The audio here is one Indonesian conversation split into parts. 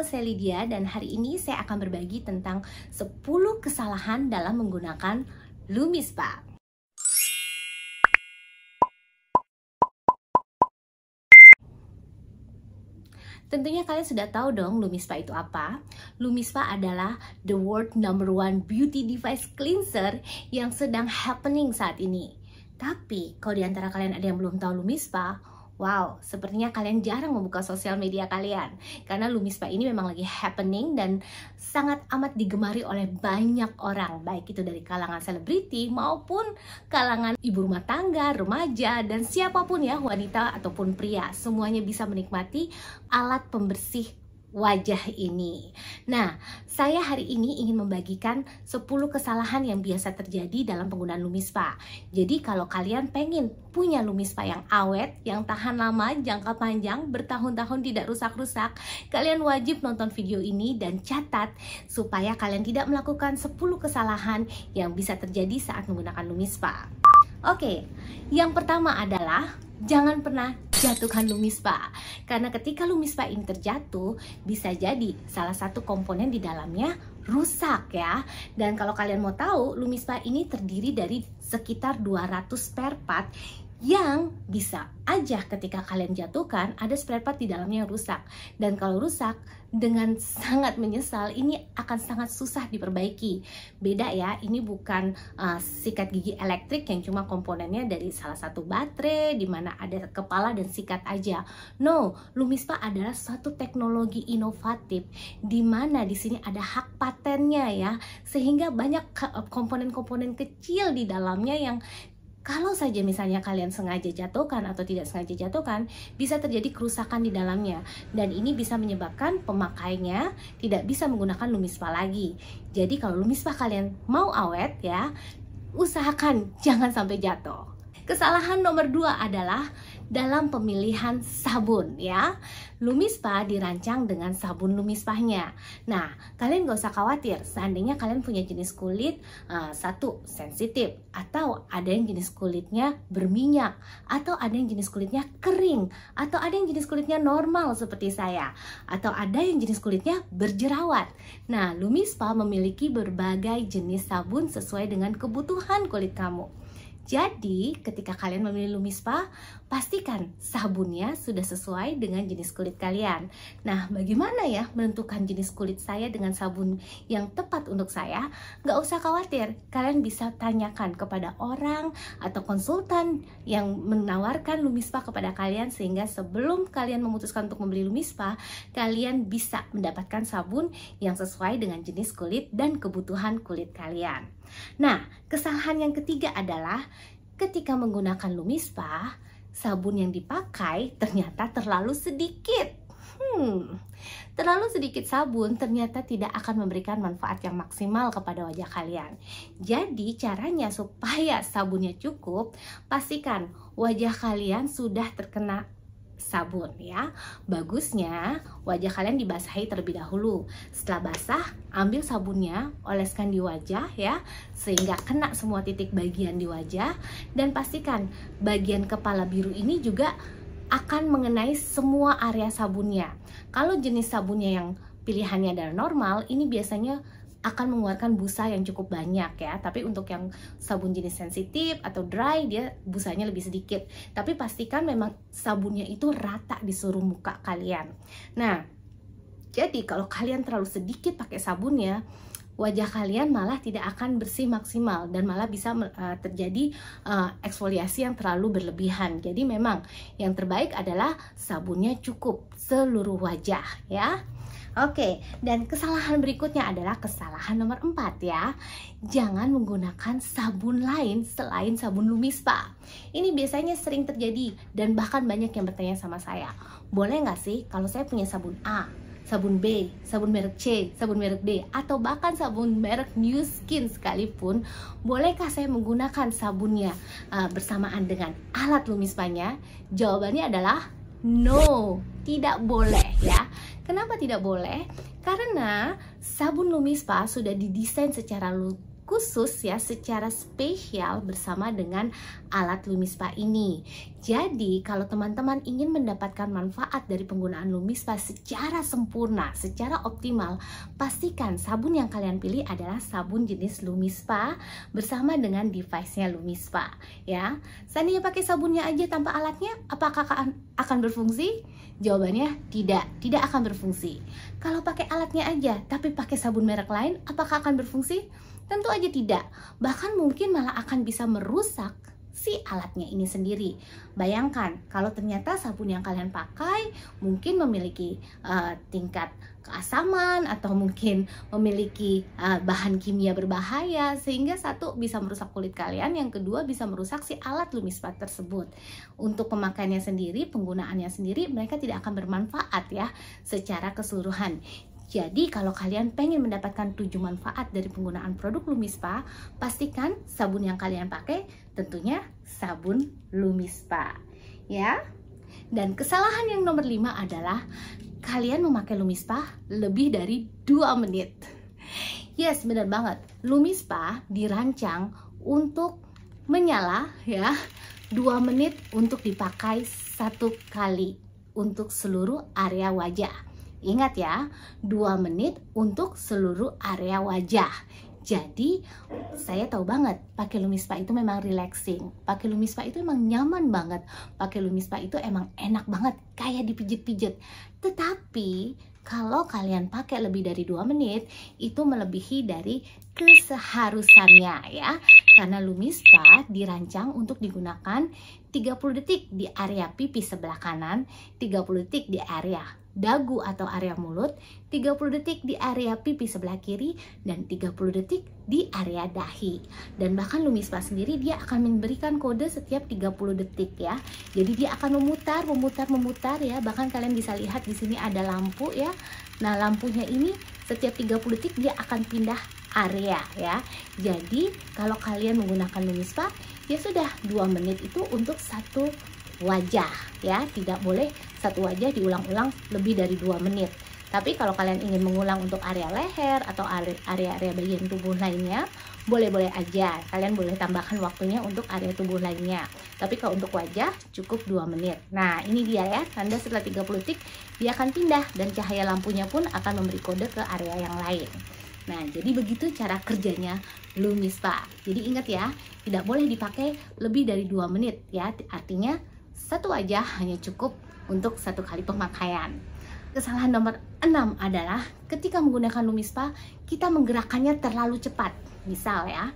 saya Lydia dan hari ini saya akan berbagi tentang 10 kesalahan dalam menggunakan LumiSpa. Tentunya kalian sudah tahu dong LumiSpa itu apa. LumiSpa adalah the world #1 beauty device cleanser yang sedang happening saat ini. Tapi kalau di antara kalian ada yang belum tahu LumiSpa, wow, sepertinya kalian jarang membuka sosial media kalian. Karena LumiSpa ini memang lagi happening dan sangat amat digemari oleh banyak orang. Baik itu dari kalangan selebriti maupun kalangan ibu rumah tangga, remaja, dan siapapun ya, wanita ataupun pria. Semuanya bisa menikmati alat pembersih wajah ini. Nah, saya hari ini ingin membagikan 10 kesalahan yang biasa terjadi dalam penggunaan LumiSpa. Jadi kalau kalian pengen punya LumiSpa yang awet, yang tahan lama, jangka panjang, bertahun-tahun tidak rusak-rusak, kalian wajib nonton video ini dan catat supaya kalian tidak melakukan 10 kesalahan yang bisa terjadi saat menggunakan LumiSpa. Oke, yang pertama adalah jangan pernah jatuhkan LumiSpa. Karena ketika LumiSpa ini terjatuh, bisa jadi salah satu komponen di dalamnya rusak ya. Dan kalau kalian mau tahu, LumiSpa ini terdiri dari sekitar 200 spare part yang bisa aja ketika kalian jatuhkan ada spare part di dalamnya yang rusak. Dan kalau rusak, dengan sangat menyesal, ini akan sangat susah diperbaiki. Beda ya, ini bukan sikat gigi elektrik yang cuma komponennya dari salah satu baterai di mana ada kepala dan sikat aja. No, LumiSpa adalah suatu teknologi inovatif di mana di sini ada hak patennya ya, sehingga banyak komponen-komponen kecil di dalamnya yang kalau saja misalnya kalian sengaja jatuhkan atau tidak sengaja jatuhkan, bisa terjadi kerusakan di dalamnya. Dan ini bisa menyebabkan pemakainya tidak bisa menggunakan LumiSpa lagi. Jadi kalau LumiSpa kalian mau awet ya, usahakan jangan sampai jatuh. Kesalahan nomor 2 adalah dalam pemilihan sabun ya. LumiSpa dirancang dengan sabun LumiSpa-nya. Nah, kalian gak usah khawatir seandainya kalian punya jenis kulit satu sensitif, atau ada yang jenis kulitnya berminyak, atau ada yang jenis kulitnya kering, atau ada yang jenis kulitnya normal seperti saya, atau ada yang jenis kulitnya berjerawat. Nah, LumiSpa memiliki berbagai jenis sabun sesuai dengan kebutuhan kulit kamu. Jadi, ketika kalian memilih LumiSpa, pastikan sabunnya sudah sesuai dengan jenis kulit kalian. Nah, bagaimana ya menentukan jenis kulit saya dengan sabun yang tepat untuk saya? Gak usah khawatir, kalian bisa tanyakan kepada orang atau konsultan yang menawarkan LumiSpa kepada kalian, sehingga sebelum kalian memutuskan untuk membeli LumiSpa, kalian bisa mendapatkan sabun yang sesuai dengan jenis kulit dan kebutuhan kulit kalian. Nah, kesalahan yang ketiga adalah ketika menggunakan LumiSpa, sabun yang dipakai ternyata terlalu sedikit. Terlalu sedikit sabun ternyata tidak akan memberikan manfaat yang maksimal kepada wajah kalian. Jadi caranya supaya sabunnya cukup, pastikan wajah kalian sudah terkena sabun ya. Bagusnya wajah kalian dibasahi terlebih dahulu. Setelah basah, ambil sabunnya, oleskan di wajah ya, sehingga kena semua titik bagian di wajah. Dan pastikan bagian kepala biru ini juga akan mengenai semua area sabunnya. Kalau jenis sabunnya yang pilihannya adalah normal, ini biasanya akan mengeluarkan busa yang cukup banyak ya. Tapi untuk yang sabun jenis sensitif atau dry, dia busanya lebih sedikit. Tapi pastikan memang sabunnya itu rata di seluruh muka kalian. Nah, jadi kalau kalian terlalu sedikit pakai sabunnya, wajah kalian malah tidak akan bersih maksimal dan malah bisa terjadi eksfoliasi yang terlalu berlebihan. Jadi memang yang terbaik adalah sabunnya cukup seluruh wajah ya. Oke, dan kesalahan berikutnya adalah kesalahan nomor 4 ya. Jangan menggunakan sabun lain selain sabun LumiSpa. Ini biasanya sering terjadi dan bahkan banyak yang bertanya sama saya, boleh nggak sih kalau saya punya sabun A, sabun B, sabun merek C, sabun merek D, atau bahkan sabun merek New Skin sekalipun, bolehkah saya menggunakan sabunnya bersamaan dengan alat LumiSpa-nya? Jawabannya adalah no, tidak boleh ya. Kenapa tidak boleh? Karena sabun LumiSpa sudah didesain secara khusus ya, secara spesial bersama dengan alat Lumispa ini. Jadi kalau teman-teman ingin mendapatkan manfaat dari penggunaan Lumispa secara sempurna, secara optimal, pastikan sabun yang kalian pilih adalah sabun jenis Lumispa bersama dengan device-nya Lumispa ya. Seandainya pakai sabunnya aja tanpa alatnya, apakah akan berfungsi? Jawabannya tidak akan berfungsi. Kalau pakai alatnya aja tapi pakai sabun merek lain, apakah akan berfungsi? Tentu aja tidak. Bahkan mungkin malah akan bisa merusak si alatnya ini sendiri. Bayangkan kalau ternyata sabun yang kalian pakai mungkin memiliki tingkat keasaman atau mungkin memiliki bahan kimia berbahaya, sehingga satu bisa merusak kulit kalian, yang kedua bisa merusak si alat Lumispa tersebut. Untuk pemakaiannya sendiri, penggunaannya sendiri, mereka tidak akan bermanfaat ya secara keseluruhan. Jadi kalau kalian pengen mendapatkan 7 manfaat dari penggunaan produk Lumispa, pastikan sabun yang kalian pakai tentunya sabun Lumispa ya. Dan kesalahan yang nomor 5 adalah kalian memakai Lumispa lebih dari 2 menit. Yes, benar banget. Lumispa dirancang untuk menyala ya 2 menit untuk dipakai 1 kali untuk seluruh area wajah. Ingat ya, 2 menit untuk seluruh area wajah. Jadi saya tahu banget pakai Lumispa itu memang relaxing, pakai Lumispa itu emang nyaman banget, pakai Lumispa itu emang enak banget, kayak dipijet-pijet. Tetapi kalau kalian pakai lebih dari 2 menit, itu melebihi dari keseharusannya ya. Karena Lumispa dirancang untuk digunakan 30 detik di area pipi sebelah kanan, 30 detik di area dagu atau area mulut, 30 detik di area pipi sebelah kiri, dan 30 detik di area dahi. Dan bahkan Lumispa sendiri dia akan memberikan kode setiap 30 detik ya. Jadi dia akan memutar ya. Bahkan kalian bisa lihat di sini ada lampu ya. Nah, lampunya ini setiap 30 detik dia akan pindah area ya. Jadi kalau kalian menggunakan Lumispa, ya sudah 2 menit itu untuk satu wajah ya, tidak boleh satu wajah diulang-ulang lebih dari 2 menit. Tapi kalau kalian ingin mengulang untuk area leher atau area-area bagian tubuh lainnya, boleh-boleh aja, kalian boleh tambahkan waktunya untuk area tubuh lainnya. Tapi kalau untuk wajah cukup 2 menit. Nah, ini dia ya, tanda setelah 30 detik dia akan pindah dan cahaya lampunya pun akan memberi kode ke area yang lain. Nah, jadi begitu cara kerjanya Lumispa. Jadi ingat ya, tidak boleh dipakai lebih dari 2 menit ya. Artinya satu wajah hanya cukup untuk 1 kali pemakaian. Kesalahan nomor 6 adalah ketika menggunakan Lumispa, kita menggerakkannya terlalu cepat. Misal ya,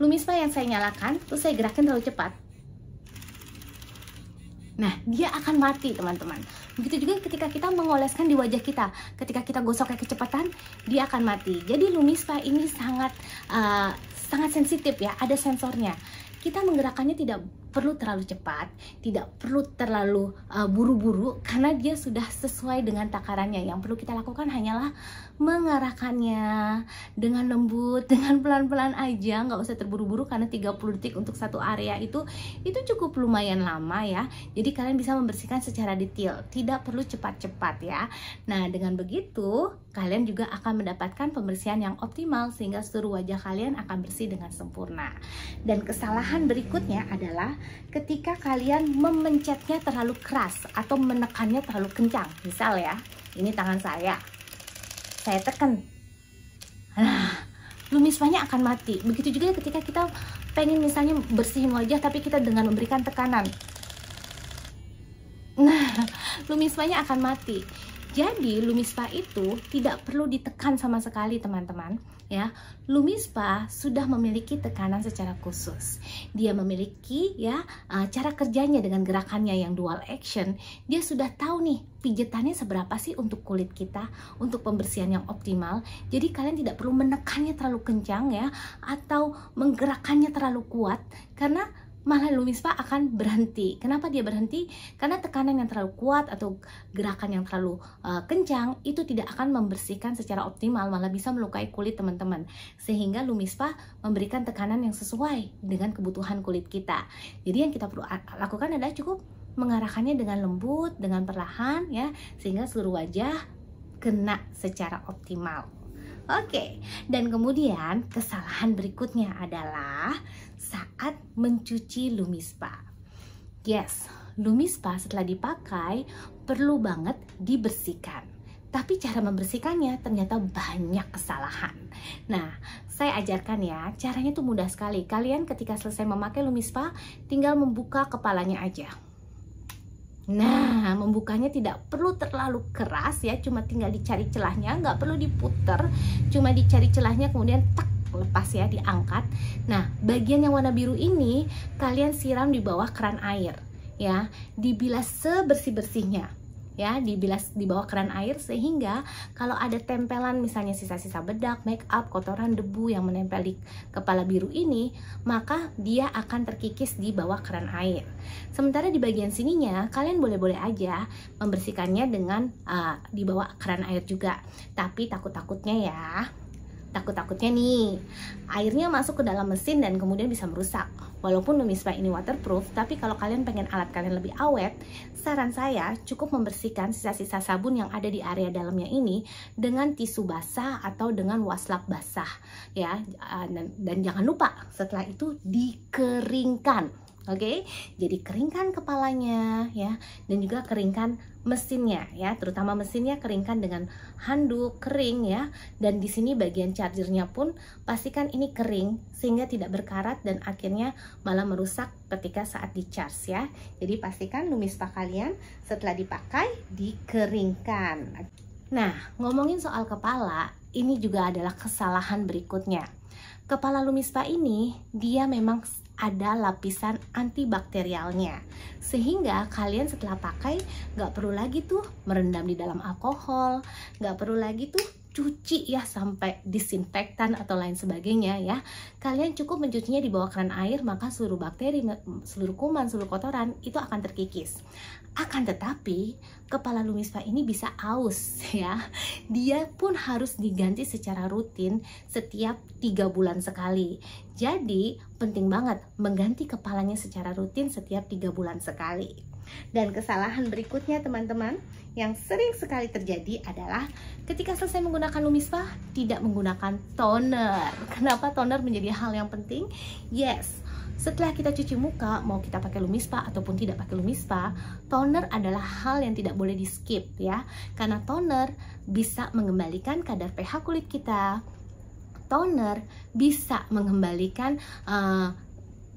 Lumispa yang saya nyalakan, terus saya gerakin terlalu cepat. Nah, dia akan mati teman-teman. Begitu juga ketika kita mengoleskan di wajah kita. Ketika kita gosoknya kecepatan, dia akan mati. Jadi Lumispa ini sangat sensitif ya, ada sensornya. Kita menggerakkannya tidak perlu terlalu cepat, tidak perlu terlalu buru-buru, karena dia sudah sesuai dengan takarannya. Yang perlu kita lakukan hanyalah mengarahkannya dengan lembut, dengan pelan-pelan aja, nggak usah terburu-buru, karena 30 detik untuk satu area itu cukup lumayan lama ya. Jadi kalian bisa membersihkan secara detail, tidak perlu cepat-cepat ya. Nah, dengan begitu kalian juga akan mendapatkan pembersihan yang optimal sehingga seluruh wajah kalian akan bersih dengan sempurna. Dan kesalahan berikutnya adalah ketika kalian memencetnya terlalu keras atau menekannya terlalu kencang. Misal ya, ini tangan saya tekan, Lumispanya akan mati. Begitu juga ketika kita pengen misalnya bersihin wajah tapi kita dengan memberikan tekanan, nah, Lumispanya akan mati. Jadi Lumispa itu tidak perlu ditekan sama sekali teman-teman ya. Lumispa sudah memiliki tekanan secara khusus. Dia memiliki ya cara kerjanya dengan gerakannya yang dual action. Dia sudah tahu nih pijetannya seberapa sih untuk kulit kita, untuk pembersihan yang optimal. Jadi kalian tidak perlu menekannya terlalu kencang ya, atau menggerakkannya terlalu kuat, karena malah Lumispa akan berhenti. Kenapa dia berhenti? Karena tekanan yang terlalu kuat atau gerakan yang terlalu kencang itu tidak akan membersihkan secara optimal, malah bisa melukai kulit teman-teman. Sehingga Lumispa memberikan tekanan yang sesuai dengan kebutuhan kulit kita. Jadi yang kita perlu lakukan adalah cukup mengarahkannya dengan lembut, dengan perlahan ya, sehingga seluruh wajah kena secara optimal. Oke, dan kemudian kesalahan berikutnya adalah saat mencuci Lumispa. Yes, Lumispa setelah dipakai perlu banget dibersihkan. Tapi cara membersihkannya ternyata banyak kesalahan. Nah, saya ajarkan ya, caranya tuh mudah sekali. Kalian ketika selesai memakai Lumispa, tinggal membuka kepalanya aja. Nah, membukanya tidak perlu terlalu keras ya, cuma tinggal dicari celahnya, nggak perlu diputer, cuma dicari celahnya kemudian tak lepas ya, diangkat. Nah, bagian yang warna biru ini kalian siram di bawah keran air ya, dibilas sebersih-bersihnya. Ya, dibilas di bawah keran air sehingga kalau ada tempelan misalnya sisa-sisa bedak, make up, kotoran, debu yang menempel di kepala biru ini, maka dia akan terkikis di bawah keran air. Sementara di bagian sininya kalian boleh-boleh aja membersihkannya dengan di bawah keran air juga. Tapi takut-takutnya nih, airnya masuk ke dalam mesin dan kemudian bisa merusak. Walaupun Lumispa ini waterproof, tapi kalau kalian pengen alat kalian lebih awet, saran saya cukup membersihkan sisa-sisa sabun yang ada di area dalamnya ini dengan tisu basah atau dengan waslap basah ya. Dan jangan lupa setelah itu dikeringkan. Oke, jadi keringkan kepalanya ya, dan juga keringkan mesinnya ya, terutama mesinnya keringkan dengan handuk kering ya. Dan di sini bagian chargernya pun pastikan ini kering sehingga tidak berkarat dan akhirnya malah merusak ketika saat di charge ya. Jadi pastikan Lumispa kalian setelah dipakai dikeringkan. Nah, ngomongin soal kepala, ini juga adalah kesalahan berikutnya. Kepala Lumispa ini dia memang ada lapisan antibakterialnya, sehingga kalian setelah pakai nggak perlu lagi tuh merendam di dalam alkohol, nggak perlu lagi tuh cuci ya sampai disinfektan atau lain sebagainya ya. Kalian cukup mencucinya di bawah keran air, maka seluruh bakteri, seluruh kuman, seluruh kotoran itu akan terkikis. Akan tetapi kepala Lumispa ini bisa aus ya. Dia pun harus diganti secara rutin setiap 3 bulan sekali. Jadi penting banget mengganti kepalanya secara rutin setiap 3 bulan sekali. Dan kesalahan berikutnya teman-teman yang sering sekali terjadi adalah ketika selesai menggunakan Lumispa tidak menggunakan toner. Kenapa toner menjadi hal yang penting? Yes, setelah kita cuci muka, mau kita pakai Lumispa ataupun tidak pakai Lumispa, toner adalah hal yang tidak boleh di skip ya. Karena toner bisa mengembalikan kadar pH kulit kita. Toner bisa mengembalikan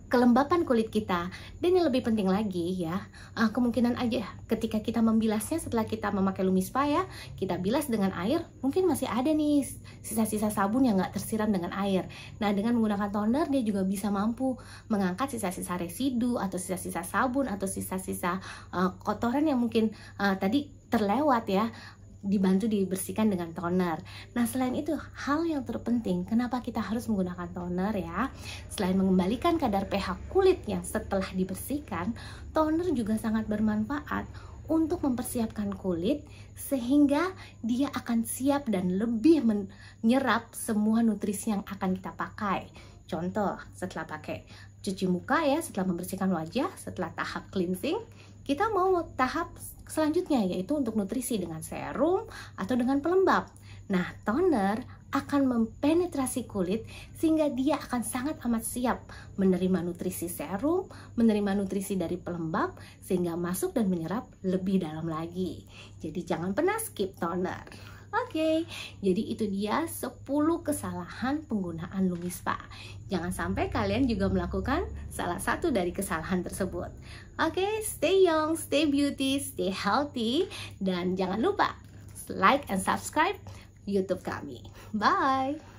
kelembapan kulit kita. Dan yang lebih penting lagi ya, kemungkinan aja ketika kita membilasnya setelah kita memakai Lumispa ya, kita bilas dengan air, mungkin masih ada nih sisa-sisa sabun yang nggak tersiram dengan air. Nah, dengan menggunakan toner dia juga bisa mampu mengangkat sisa-sisa residu atau sisa-sisa sabun atau sisa-sisa kotoran yang mungkin tadi terlewat ya, dibantu dibersihkan dengan toner. Nah, selain itu hal yang terpenting kenapa kita harus menggunakan toner ya, selain mengembalikan kadar pH kulit yang setelah dibersihkan, toner juga sangat bermanfaat untuk mempersiapkan kulit sehingga dia akan siap dan lebih menyerap semua nutrisi yang akan kita pakai. Contoh, setelah pakai cuci muka ya, setelah membersihkan wajah, setelah tahap cleansing, kita mau tahap selanjutnya yaitu untuk nutrisi dengan serum atau dengan pelembab. Nah, toner akan mempenetrasi kulit sehingga dia akan sangat amat siap menerima nutrisi serum, menerima nutrisi dari pelembab sehingga masuk dan menyerap lebih dalam lagi. Jadi jangan pernah skip toner. Oke, jadi itu dia 10 kesalahan penggunaan Lumispa. Jangan sampai kalian juga melakukan salah satu dari kesalahan tersebut. Oke, stay young, stay beauty, stay healthy, dan jangan lupa like and subscribe YouTube kami. Bye!